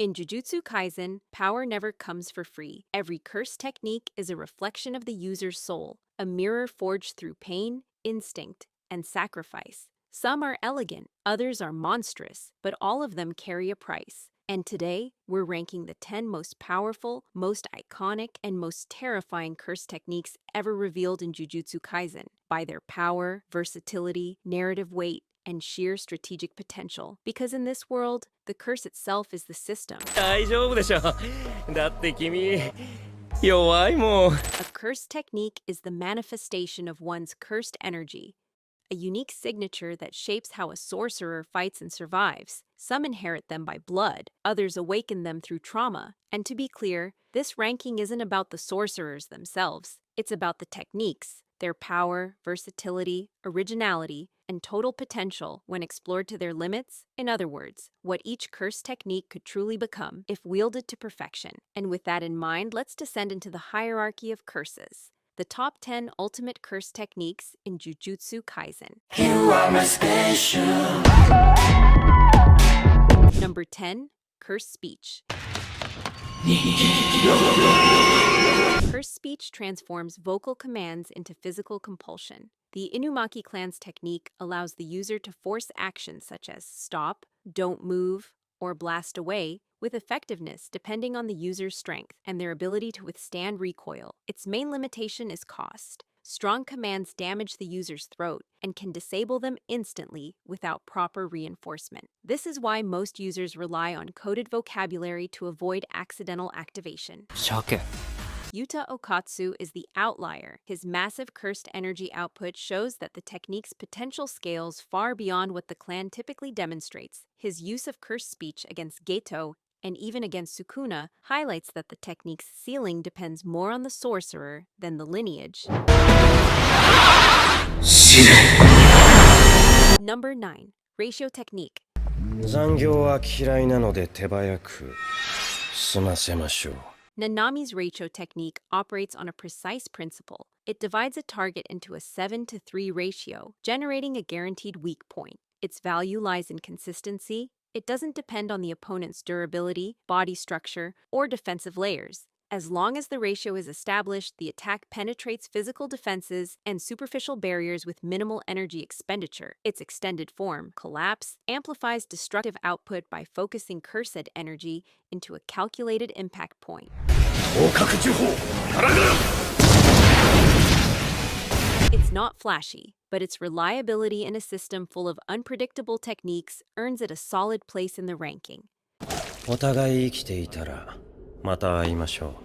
In Jujutsu Kaisen, power never comes for free. Every curse technique is a reflection of the user's soul, a mirror forged through pain, instinct, and sacrifice. Some are elegant, others are monstrous, but all of them carry a price. And today, we're ranking the 10 most powerful, most iconic, and most terrifying curse techniques ever revealed in Jujutsu Kaisen by their power, versatility, narrative weight, and sheer strategic potential. Because in this world, the curse itself is the system. 大丈夫でしょ。だって君、弱いもん。A curse technique is the manifestation of one's cursed energy, a unique signature that shapes how a sorcerer fights and survives. Some inherit them by blood, others awaken them through trauma. And to be clear, this ranking isn't about the sorcerers themselves. It's about the techniques, their power, versatility, originality, and total potential when explored to their limits. In other words, what each curse technique could truly become if wielded to perfection. And with that in mind, let's descend into the hierarchy of curses. The top 10 ultimate curse techniques in Jujutsu Kaisen. You are my special. Number 10, Curse Speech. Curse speech transforms vocal commands into physical compulsion. The Inumaki clan's technique allows the user to force actions such as stop, don't move, or blast away with effectiveness depending on the user's strength and their ability to withstand recoil. Its main limitation is cost. Strong commands damage the user's throat and can disable them instantly without proper reinforcement. This is why most users rely on coded vocabulary to avoid accidental activation. Yuta Okatsu is the outlier. His massive cursed energy output shows that the technique's potential scales far beyond what the clan typically demonstrates. His use of cursed speech against Geto and even against Sukuna highlights that the technique's ceiling depends more on the sorcerer than the lineage. Number 9. Ratio Technique. 残業は嫌いなので手早く済ませましょう。Nanami's ratio technique operates on a precise principle. It divides a target into a 7-to-3 ratio, generating a guaranteed weak point. Its value lies in consistency. It doesn't depend on the opponent's durability, body structure, or defensive layers. As long as the ratio is established, the attack penetrates physical defenses and superficial barriers with minimal energy expenditure. Its extended form, Collapse, amplifies destructive output by focusing cursed energy into a calculated impact point. It's not flashy, but its reliability in a system full of unpredictable techniques earns it a solid place in the ranking. お互い生きていたらまた会いましょ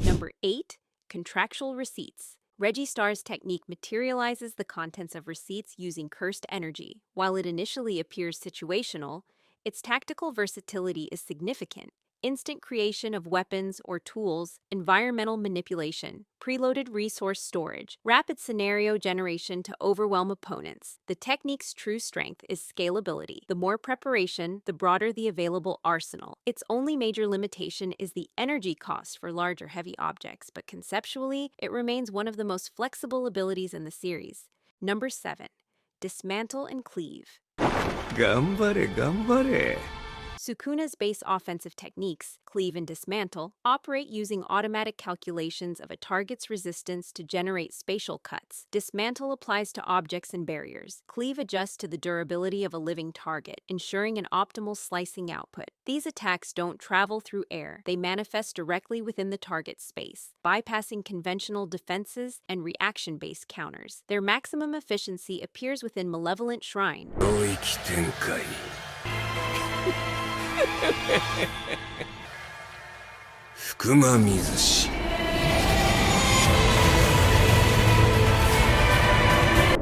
う。Number 8. Contractual Receipts. Registar's technique materializes the contents of receipts using cursed energy. While it initially appears situational, its tactical versatility is significant. Instant creation of weapons or tools, environmental manipulation, preloaded resource storage, rapid scenario generation to overwhelm opponents. The technique's true strength is scalability. The more preparation, the broader the available arsenal. Its only major limitation is the energy cost for large or heavy objects, but conceptually, it remains one of the most flexible abilities in the series. Number 7. Dismantle and Cleave. 頑張れ頑張れ。 Sukuna's base offensive techniques, Cleave and Dismantle, operate using automatic calculations of a target's resistance to generate spatial cuts. Dismantle applies to objects and barriers. Cleave adjusts to the durability of a living target, ensuring an optimal slicing output. These attacks don't travel through air. They manifest directly within the target's space, bypassing conventional defenses and reaction-based counters. Their maximum efficiency appears within Malevolent Shrine. 領域展開。福間水氏。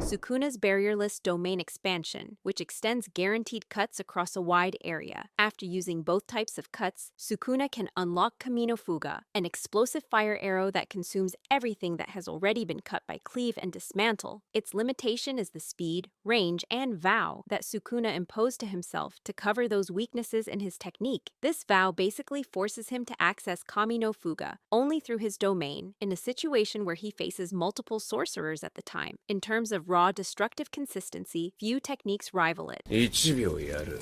Sukuna's barrierless domain expansion, which extends guaranteed cuts across a wide area. After using both types of cuts, Sukuna can unlock Kamino Fuga, an explosive fire arrow that consumes everything that has already been cut by Cleave and Dismantle. Its limitation is the speed, range, and vow that Sukuna imposed to himself to cover those weaknesses in his technique. This vow basically forces him to access Kamino Fuga only through his domain in a situation where he faces multiple sorcerers at the time. In terms of raw destructive consistency, few techniques rival it. 1秒やる。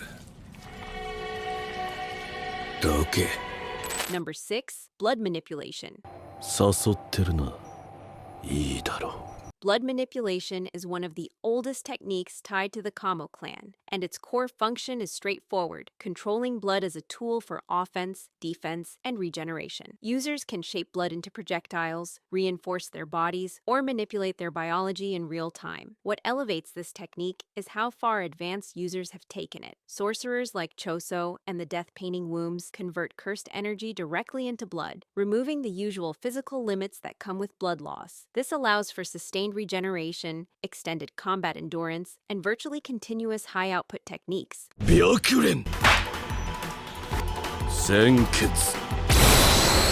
どけ Number 6. Blood manipulation. 誘ってるないいだろ Blood manipulation is one of the oldest techniques tied to the Kamo clan, and its core function is straightforward, controlling blood as a tool for offense, defense, and regeneration. Users can shape blood into projectiles, reinforce their bodies, or manipulate their biology in real time. What elevates this technique is how far advanced users have taken it. Sorcerers like Choso and the Death Painting Wombs convert cursed energy directly into blood, removing the usual physical limits that come with blood loss. This allows for sustained regeneration, extended combat endurance, and virtually continuous high-output techniques. 白蓮鮮血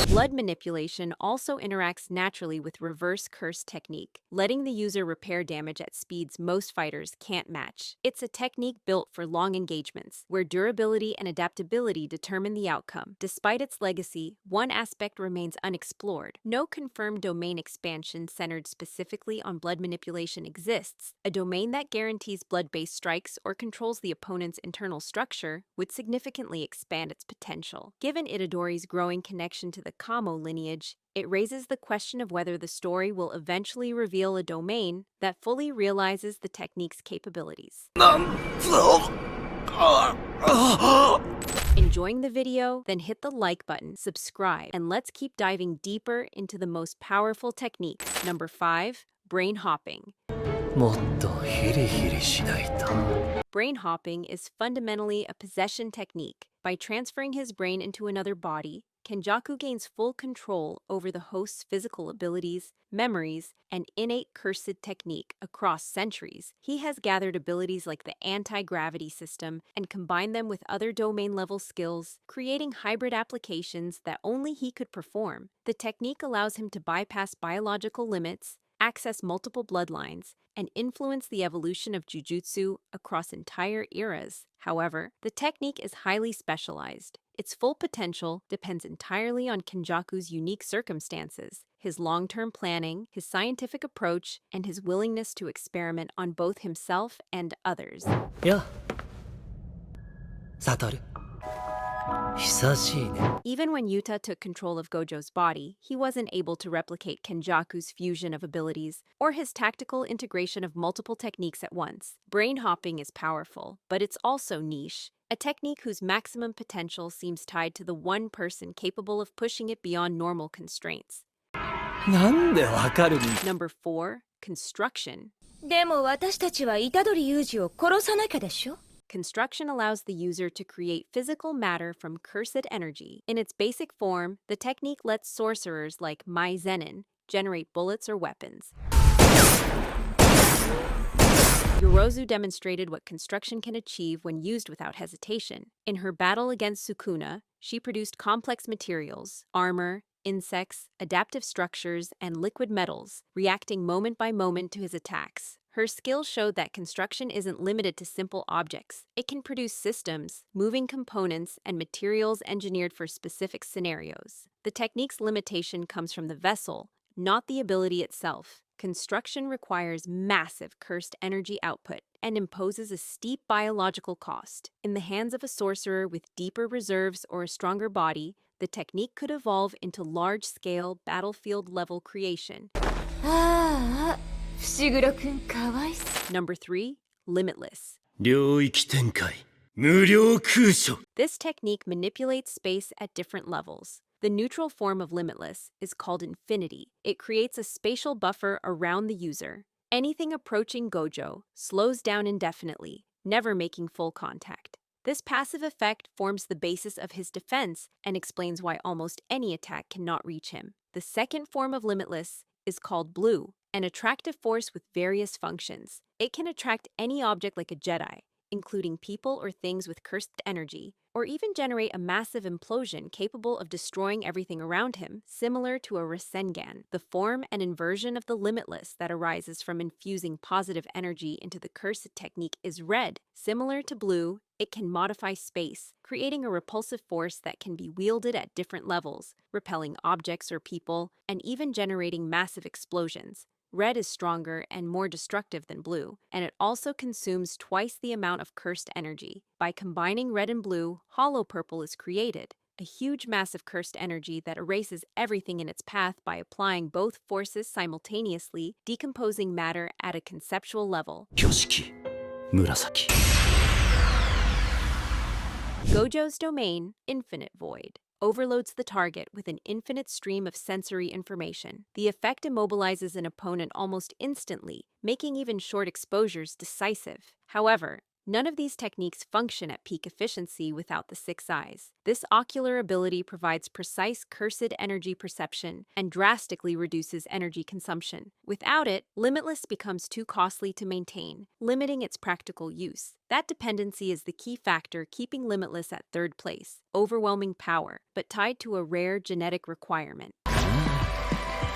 Blood manipulation also interacts naturally with reverse curse technique, letting the user repair damage at speeds most fighters can't match. It's a technique built for long engagements, where durability and adaptability determine the outcome. Despite its legacy, one aspect remains unexplored. No confirmed domain expansion centered specifically on blood manipulation exists. A domain that guarantees blood-based strikes or controls the opponent's internal structure would significantly expand its potential. Given Itadori's growing connection to the Kamo lineage, it raises the question of whether the story will eventually reveal a domain that fully realizes the technique's capabilities. Enjoying the video? Then hit the like button, subscribe, and let's keep diving deeper into the most powerful techniques. Number 5. Brain hopping. もっとヒリヒリしないと Brain hopping is fundamentally a possession technique. By transferring his brain into another body, Kenjaku gains full control over the host's physical abilities, memories, and innate cursed technique across centuries. He has gathered abilities like the anti-gravity system and combined them with other domain-level skills, creating hybrid applications that only he could perform. The technique allows him to bypass biological limits, access multiple bloodlines, and influence the evolution of jujutsu across entire eras. However, the technique is highly specialized. Its full potential depends entirely on Kenjaku's unique circumstances, his long-term planning, his scientific approach, and his willingness to experiment on both himself and others. やサトル久しいね Even when Yuta took control of Gojo's body, he wasn't able to replicate Kenjaku's fusion of abilities or his tactical integration of multiple techniques at once. Brain hopping is powerful, but it's also niche, a technique whose maximum potential seems tied to the one person capable of pushing it beyond normal constraints. なんでわかるん Number 4. Construction. でも私たちは虎杖裕二を殺さなきゃでしょ Construction allows the user to create physical matter from cursed energy. In its basic form, the technique lets sorcerers like Mai Zenin generate bullets or weapons. Yorozu demonstrated what construction can achieve when used without hesitation. In her battle against Sukuna, she produced complex materials, armor, insects, adaptive structures, and liquid metals, reacting moment by moment to his attacks. Her skill showed that construction isn't limited to simple objects. It can produce systems, moving components, and materials engineered for specific scenarios. The technique's limitation comes from the vessel, not the ability itself. Construction requires massive cursed energy output and imposes a steep biological cost. In the hands of a sorcerer with deeper reserves or a stronger body, the technique could evolve into large-scale, battlefield-level creation. ああ伏黒くんかわいそう Number 3. Limitless. 領域展開無料空所 This technique manipulates space at different levels. The neutral form of limitless is called infinity. It creates a spatial buffer around the user. Anything approaching Gojo slows down indefinitely, never making full contact. This passive effect forms the basis of his defense and explains why almost any attack cannot reach him. The second form of limitless is called blue, an attractive force with various functions. It can attract any object like a Jedi, including people or things with cursed energy, or even generate a massive implosion capable of destroying everything around him, similar to a Rasengan. The form and inversion of the limitless that arises from infusing positive energy into the cursed technique is red. Similar to blue, it can modify space, creating a repulsive force that can be wielded at different levels, repelling objects or people, and even generating massive explosions. Red is stronger and more destructive than blue, and it also consumes twice the amount of cursed energy. By combining red and blue, hollow purple is created. a huge mass of cursed energy that erases everything in its path by applying both forces simultaneously, decomposing matter at a conceptual level. 挙式紫 Gojo's domain, Infinite Void, overloads the target with an infinite stream of sensory information. The effect immobilizes an opponent almost instantly, making even short exposures decisive. However, none of these techniques function at peak efficiency without the six eyes. This ocular ability provides precise cursed energy perception and drastically reduces energy consumption. Without it, Limitless becomes too costly to maintain, limiting its practical use. That dependency is the key factor keeping Limitless at third place, overwhelming power, but tied to a rare genetic requirement.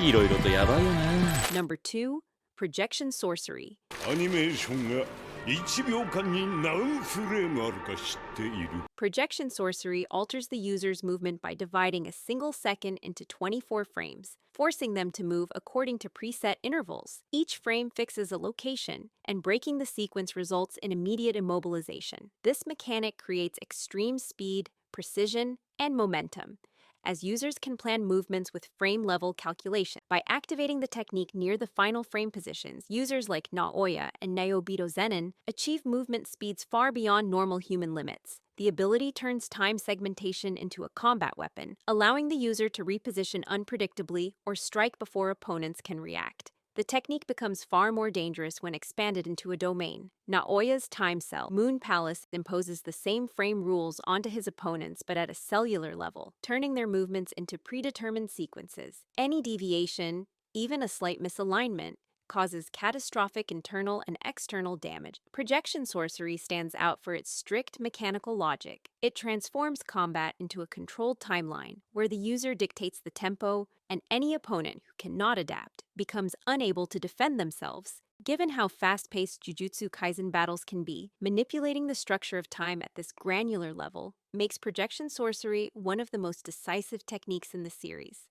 いろいろとやばいよな Number 2. Projection Sorcery. アニメーションが1秒間に何フレームあるか知っている Projection Sorcery alters the user's movement by dividing a single second into 24 frames, forcing them to move according to preset intervals. Each frame fixes a location, and breaking the sequence results in immediate immobilization. This mechanic creates extreme speed, precision, and momentum, as users can plan movements with frame-level calculation. By activating the technique near the final frame positions, users like Naoya and Naobito Zenin achieve movement speeds far beyond normal human limits. The ability turns time segmentation into a combat weapon, allowing the user to reposition unpredictably or strike before opponents can react. The technique becomes far more dangerous when expanded into a domain. Naoya's time cell, Moon Palace, imposes the same frame rules onto his opponents but at a cellular level, turning their movements into predetermined sequences. Any deviation, even a slight misalignment, causes catastrophic internal and external damage. Projection Sorcery stands out for its strict mechanical logic. It transforms combat into a controlled timeline, where the user dictates the tempo, and any opponent who cannot adapt becomes unable to defend themselves. Given how fast-paced Jujutsu Kaisen battles can be, manipulating the structure of time at this granular level makes Projection Sorcery one of the most decisive techniques in the series.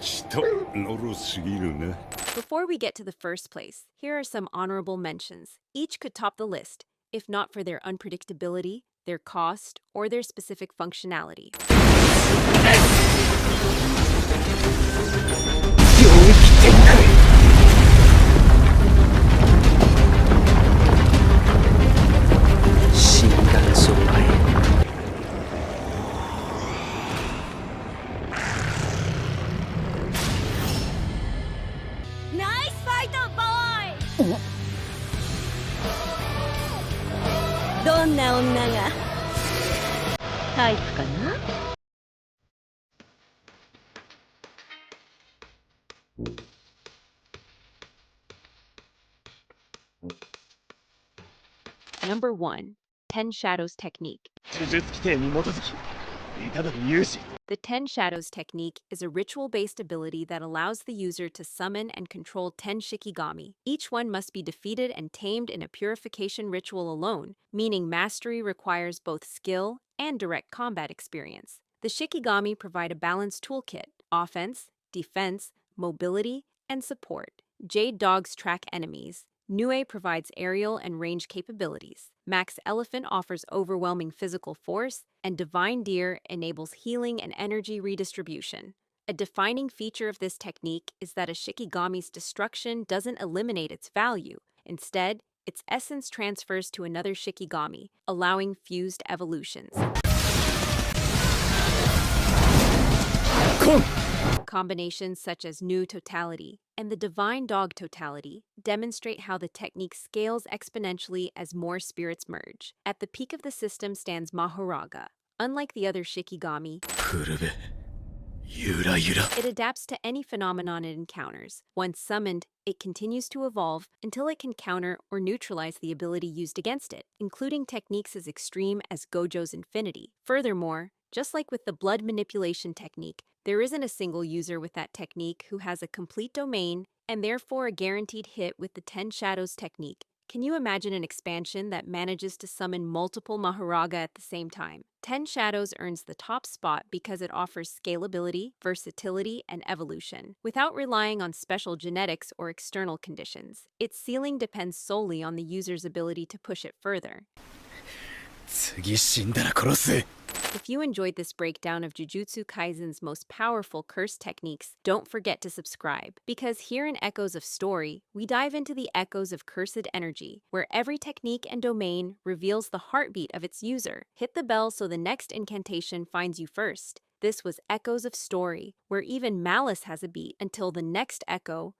ちとのろすぎるな Before we get to the first place, here are some honorable mentions. Each could top the list, if not for their unpredictability, their cost, or their specific functionality. 領域展開心眼障害 ナイスファイトボーイどんな女がタイプかな Number 1. Ten Shadows Technique. 呪術規定に基づき虎杖勇士 The Ten Shadows technique is a ritual-based ability that allows the user to summon and control 10 Shikigami. Each one must be defeated and tamed in a purification ritual alone, meaning mastery requires both skill and direct combat experience. The Shikigami provide a balanced toolkit: offense, defense, mobility, and support. Jade Dogs track enemies. Nue provides aerial and range capabilities. Max Elephant offers overwhelming physical force, and Divine Deer enables healing and energy redistribution. A defining feature of this technique is that a Shikigami's destruction doesn't eliminate its value. Instead, its essence transfers to another Shikigami, allowing fused evolutions. Combinations such as Nu Totality and the Divine Dog Totality demonstrate how the technique scales exponentially as more spirits merge. At the peak of the system stands Mahoraga. Unlike the other Shikigami, くるべゆらゆら it adapts to any phenomenon it encounters. Once summoned, it continues to evolve until it can counter or neutralize the ability used against it, including techniques as extreme as Gojo's Infinity. Furthermore, just like with the blood manipulation technique, there isn't a single user with that technique who has a complete domain and therefore a guaranteed hit with the 10 Shadows technique. Can you imagine an expansion that manages to summon multiple Mahoraga at the same time? 10 Shadows earns the top spot because it offers scalability, versatility, and evolution, without relying on special genetics or external conditions. Its ceiling depends solely on the user's ability to push it further. 次死んだら殺す If you enjoyed this breakdown of Jujutsu Kaisen's most powerful curse techniques, don't forget to subscribe. Because here in Echoes of Story, we dive into the echoes of cursed energy, where every technique and domain reveals the heartbeat of its user. Hit the bell so the next incantation finds you first. This was Echoes of Story, where even malice has a beat. Until the next echo,